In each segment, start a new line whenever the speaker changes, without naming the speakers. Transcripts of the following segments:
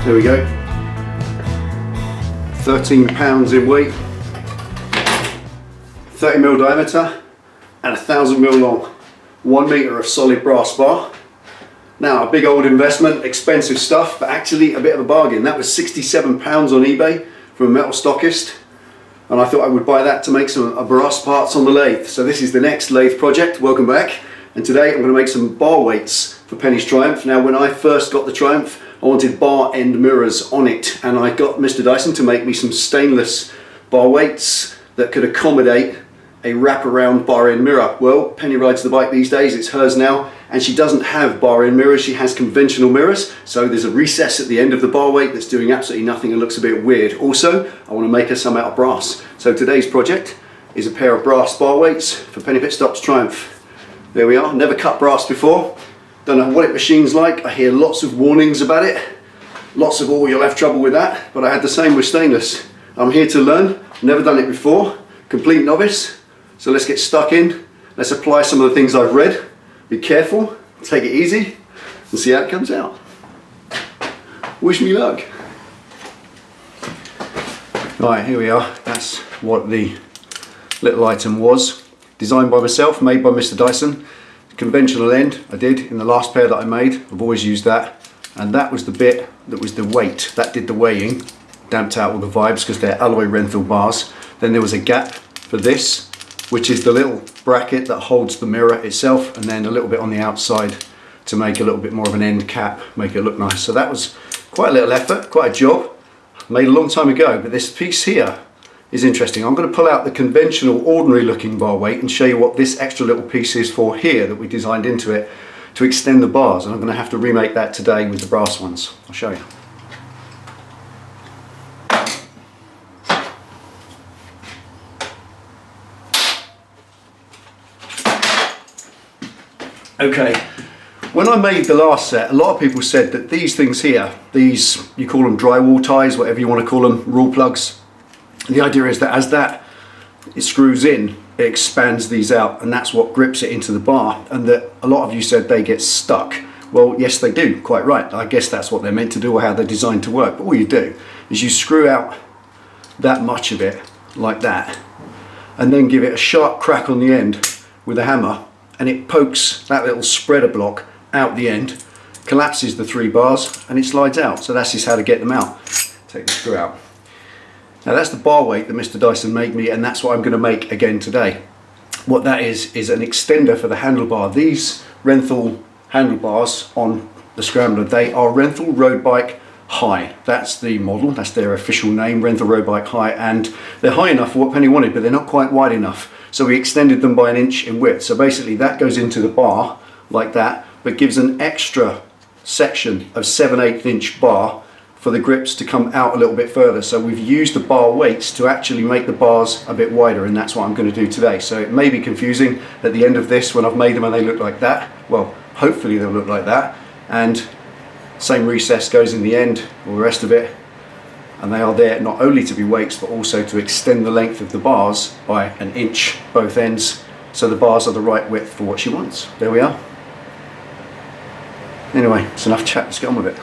There we go. 13 pounds in weight, 30mm diameter, and 1000mm long. 1 meter of solid brass bar. Now, a big old investment, expensive stuff, but actually a bit of a bargain. That was £67 on eBay from a metal stockist, and I thought I would buy that to make some brass parts on the lathe. So this is the next lathe project. Welcome back. And today I'm going to make some bar weights for Penny's Triumph. Now, when I first got the Triumph, I wanted bar end mirrors on it, and I got Mr. Dyson to make me some stainless bar weights that could accommodate a wraparound bar end mirror. Well, Penny rides the bike these days, it's hers now, and she doesn't have bar end mirrors, she has conventional mirrors, so there's a recess at the end of the bar weight that's doing absolutely nothing and looks a bit weird. Also, I want to make her some out of brass. So today's project is a pair of brass bar weights for Penny Pitstop's Triumph. There we are, never cut brass before, don't know what it machine's like, I hear lots of warnings about it, lots of, oh, you'll have trouble with that, but I had the same with stainless. I'm here to learn, never done it before, complete novice. So let's get stuck in, let's apply some of the things I've read, be careful, take it easy, and see how it comes out. Wish me luck. Right, here we are, that's what the little item was. Designed by myself, made by Mr. Dyson. Conventional end, I did in the last pair that I made, I've always used that. And that was the bit that was the weight, that did the weighing, damped out all the vibes because they're alloy Renthal bars. Then there was a gap for this, which is the little bracket that holds the mirror itself, and then a little bit on the outside to make a little bit more of an end cap, make it look nice. So that was quite a little effort, quite a job, made a long time ago, but this piece here is interesting. I'm going to pull out the conventional ordinary looking bar weight and show you what this extra little piece is for here that we designed into it to extend the bars, and I'm going to have to remake that today with the brass ones. I'll show you. Okay, when I made the last set, a lot of people said that these things here, these, you call them drywall ties, whatever you want to call them, rule plugs, the idea is that as it screws in, it expands these out, and that's what grips it into the bar, and that a lot of you said they get stuck. Well, yes they do, quite right. I guess that's what they're meant to do or how they're designed to work. But all you do is you screw out that much of it, like that, and then give it a sharp crack on the end with a hammer, and it pokes that little spreader block out the end, collapses the 3 bars, and it slides out. So that's just how to get them out. Take the screw out. Now that's the bar weight that Mr. Dyson made me, and that's what I'm going to make again today. What that is an extender for the handlebar. These Renthal handlebars on the Scrambler, they are Renthal Road Bike High. That's the model, that's their official name, Renthal Road Bike High, and they're high enough for what Penny wanted, but they're not quite wide enough. So we extended them by 1 inch in width. So basically that goes into the bar like that, but gives an extra section of 7/8 inch bar for the grips to come out a little bit further. So we've used the bar weights to actually make the bars a bit wider, and that's what I'm going to do today. So it may be confusing at the end of this when I've made them and they look like that. Well, hopefully they'll look like that. And same recess goes in the end, all the rest of it. And they are there not only to be weights, but also to extend the length of the bars by 1 inch both ends, so the bars are the right width for what she wants. There we are. Anyway, it's enough chat, let's get on with it.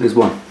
There's one.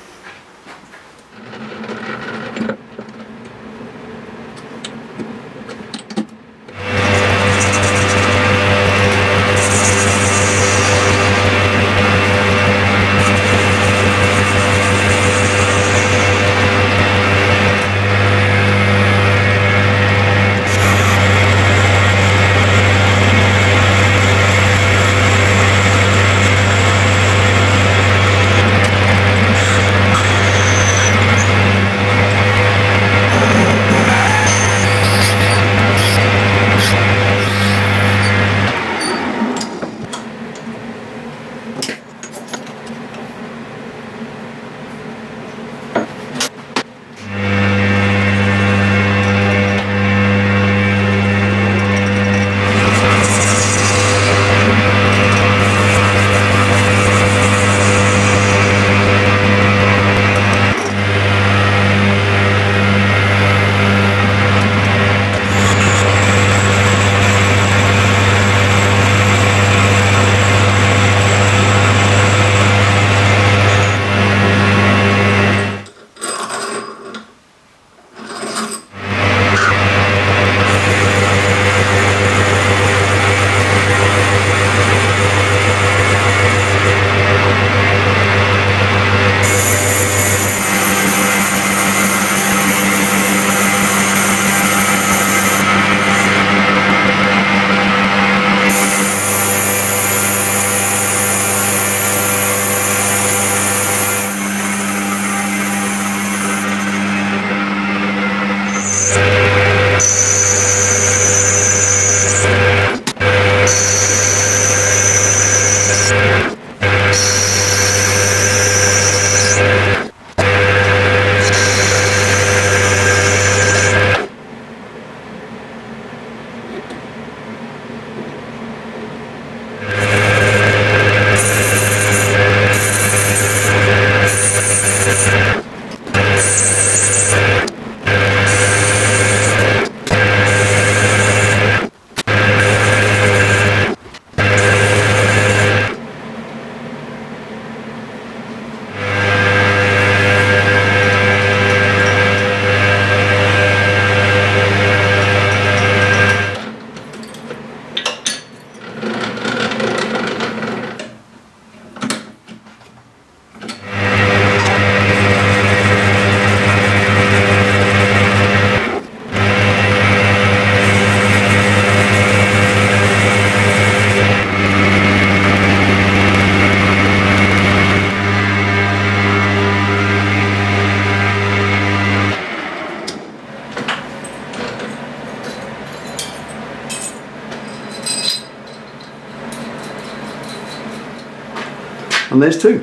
And there's two.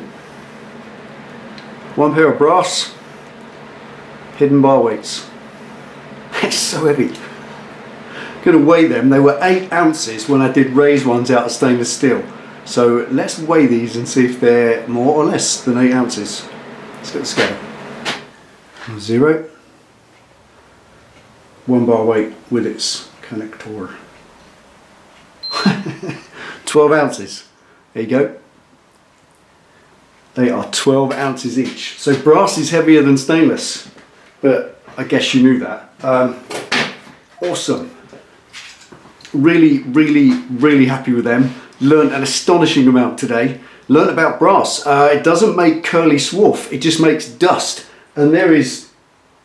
One pair of brass hidden bar weights. It's so heavy. Gonna weigh them. They were 8 ounces when I did raised ones out of stainless steel. So let's weigh these and see if they're more or less than 8 ounces. Let's get the scale. 0. 1 bar weight with its connector. 12 ounces. There you go. They are 12 ounces each. So brass is heavier than stainless, but I guess you knew that. Awesome. Really, really, really happy with them. Learned an astonishing amount today. Learned about brass. It doesn't make curly swarf, it just makes dust. And there is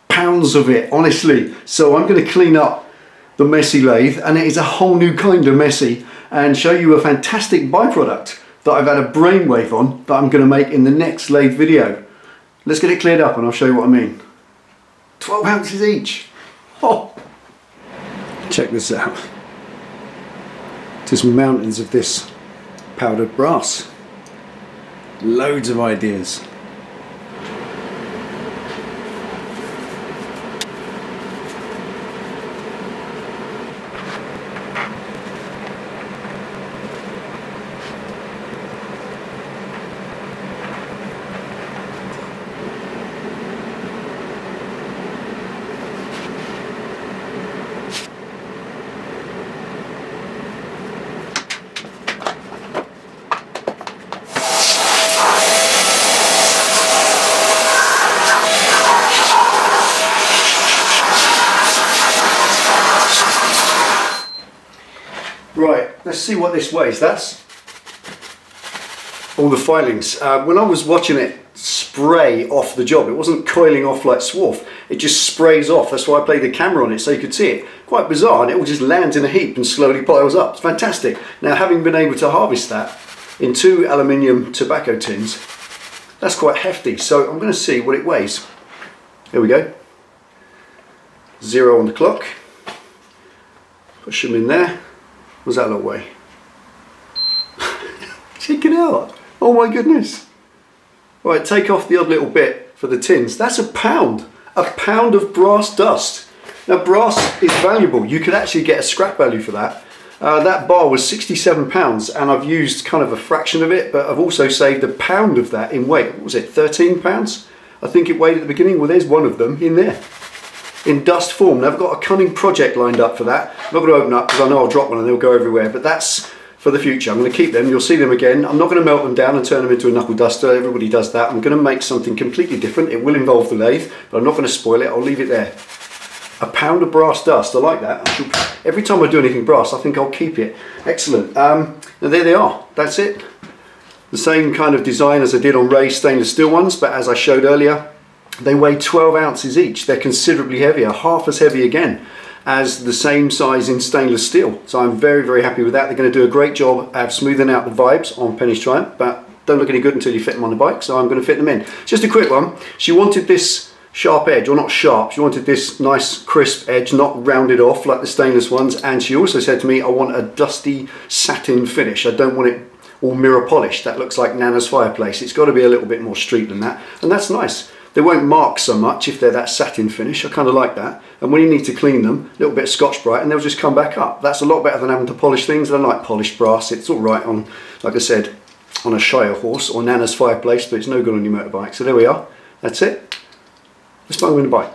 pounds of it, honestly. So I'm going to clean up the messy lathe, and it is a whole new kind of messy, and show you a fantastic byproduct that I've had a brainwave on that I'm going to make in the next lathe video. Let's get it cleared up and I'll show you what I mean. 12 ounces each. Oh. Check this out. Just mountains of this powdered brass. Loads of ideas. Right, let's see what this weighs. That's all the filings. When I was watching it spray off the job, it wasn't coiling off like swarf, it just sprays off. That's why I played the camera on it so you could see it. Quite bizarre, and it all just lands in a heap and slowly piles up. It's fantastic. Now, having been able to harvest that in 2 aluminium tobacco tins, that's quite hefty. So I'm going to see what it weighs. Here we go. 0 on the clock. Push them in there. What does that look weigh? Check it out. Oh my goodness. Right, take off the odd little bit for the tins. That's a pound. A pound of brass dust. Now, brass is valuable. You could actually get a scrap value for that. That bar was £67, and I've used kind of a fraction of it, but I've also saved a pound of that in weight. What was it, £13? I think it weighed at the beginning. Well, there's one of them in there, in dust form. Now, I've got a cunning project lined up for that. I'm not going to open up because I know I'll drop one and they'll go everywhere, but that's for the future. I'm going to keep them. You'll see them again. I'm not going to melt them down and turn them into a knuckle duster. Everybody does that. I'm going to make something completely different. It will involve the lathe, but I'm not going to spoil it. I'll leave it there. A pound of brass dust. I like that. Every time I do anything brass, I think I'll keep it. Excellent. Now there they are. That's it. The same kind of design as I did on Ray's stainless steel ones, but as I showed earlier, they weigh 12 ounces each. They're considerably heavier, half as heavy again as the same size in stainless steel. So I'm very, very happy with that. They're going to do a great job of smoothing out the vibes on Penny's Triumph, but don't look any good until you fit them on the bike, so I'm going to fit them in. Just a quick one. She wanted this sharp edge, or not sharp, she wanted this nice crisp edge, not rounded off like the stainless ones, and she also said to me, I want a dusty satin finish. I don't want it all mirror polished. That looks like Nana's fireplace. It's got to be a little bit more street than that, and that's nice. They won't mark so much if they're that satin finish. I kind of like that. And when you need to clean them, a little bit of Scotch-Brite and they'll just come back up. That's a lot better than having to polish things. I like polished brass. It's all right on, like I said, on a Shire horse or Nana's fireplace, but it's no good on your motorbike. So there we are. That's it. Let's go on the bike.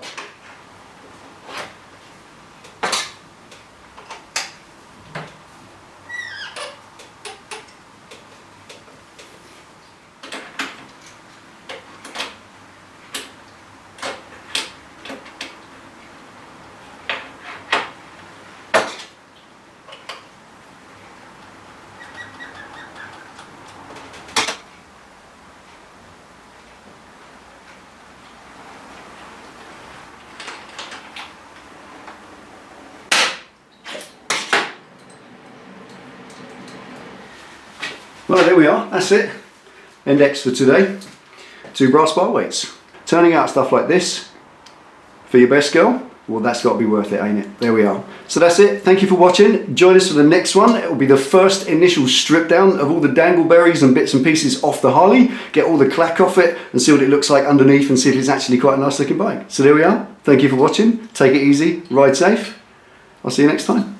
Well, there we are, that's it. Index for today. 2 brass bar weights. Turning out stuff like this for your best girl, well, that's got to be worth it, ain't it? There we are. So that's it. Thank you for watching. Join us for the next one. It will be the first initial strip down of all the dangleberries and bits and pieces off the Harley. Get all the clack off it and see what it looks like underneath and see if it's actually quite a nice looking bike. So there we are. Thank you for watching. Take it easy. Ride safe. I'll see you next time.